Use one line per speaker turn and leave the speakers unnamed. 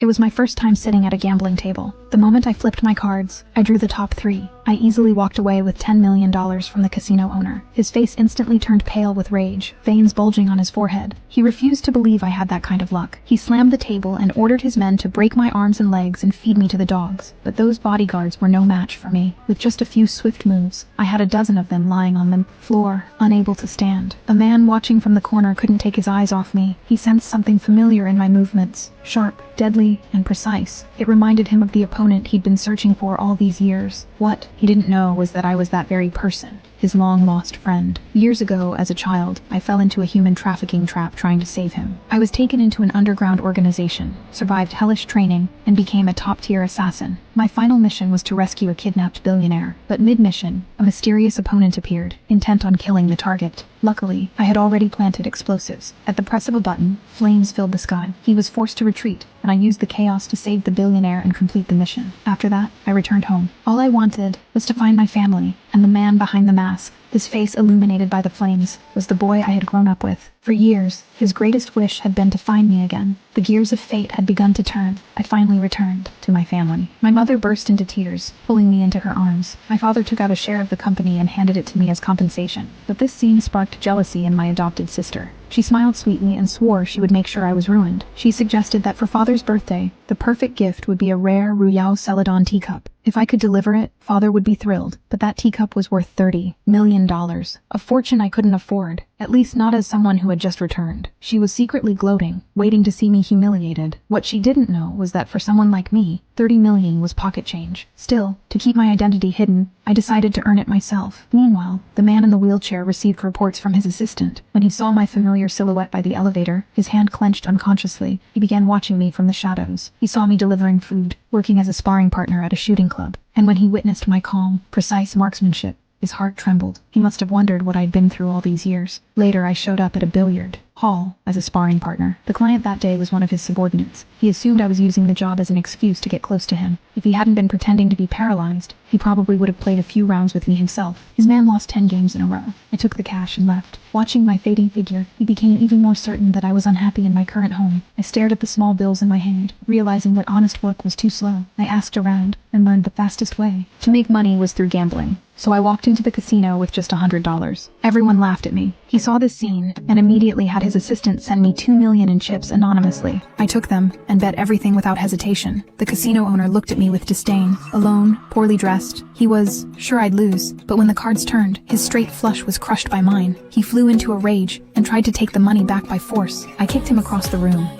It was my first time sitting at a gambling table. The moment I flipped my cards, I drew the top 3. I easily walked away with $10 million from the casino owner. His face instantly turned pale with rage, veins bulging on his forehead. He refused to believe I had that kind of luck. He slammed the table and ordered his men to break my arms and legs and feed me to the dogs. But those bodyguards were no match for me. With just a few swift moves, I had a dozen of them lying on the floor, unable to stand. A man watching from the corner couldn't take his eyes off me. He sensed something familiar in my movements. Sharp, deadly, and precise. It reminded him of the opponent he'd been searching for all these years. What he didn't know was that I was that very person, his long-lost friend. Years ago, as a child, I fell into a human trafficking trap trying to save him. I was taken into an underground organization, survived hellish training, and became a top-tier assassin. My final mission was to rescue a kidnapped billionaire, but mid-mission, a mysterious opponent appeared, intent on killing the target. Luckily, I had already planted explosives. At the press of a button, flames filled the sky. He was forced to retreat, and I used the chaos to save the billionaire and complete the mission. After that, I returned home. All I wanted was to find my family, and the man behind the mask, his face illuminated by the flames, was the boy I had grown up with. For years, his greatest wish had been to find me again. The gears of fate had begun to turn. I finally returned to my family. My mother burst into tears, pulling me into her arms. My father took out a share of the company and handed it to me as compensation. But this scene sparked jealousy in my adopted sister. She smiled sweetly and swore she would make sure I was ruined. She suggested that for Father's birthday, the perfect gift would be a rare Royal Celadon teacup. If I could deliver it, Father would be thrilled. But that teacup was worth $30 million. A fortune I couldn't afford. At least not as someone who had just returned. She was secretly gloating, waiting to see me humiliated. What she didn't know was that for someone like me, $30 million was pocket change. Still, to keep my identity hidden, I decided to earn it myself. Meanwhile, the man in the wheelchair received reports from his assistant. When he saw my familiar silhouette by the elevator, his hand clenched unconsciously. He began watching me from the shadows. He saw me delivering food, working as a sparring partner at a shooting club. And when he witnessed my calm, precise marksmanship, his heart trembled. He must have wondered what I'd been through all these years. Later, I showed up at a billiard hall as a sparring partner. The client that day was one of his subordinates. He assumed I was using the job as an excuse to get close to him. If he hadn't been pretending to be paralyzed, he probably would have played a few rounds with me himself. His man lost 10 games in a row. I took the cash and left. Watching my fading figure, he became even more certain that I was unhappy in my current home. I stared at the small bills in my hand, realizing that honest work was too slow. I asked around and learned the fastest way to make money was through gambling. So I walked into the casino with just $100. Everyone laughed at me. He saw this scene and immediately had his assistant send me $2 million in chips anonymously. I took them and bet everything without hesitation. The casino owner looked at me with disdain. Alone, poorly dressed, he was sure I'd lose. But when the cards turned, his straight flush was crushed by mine. He flew into a rage and tried to take the money back by force. I kicked him across the room,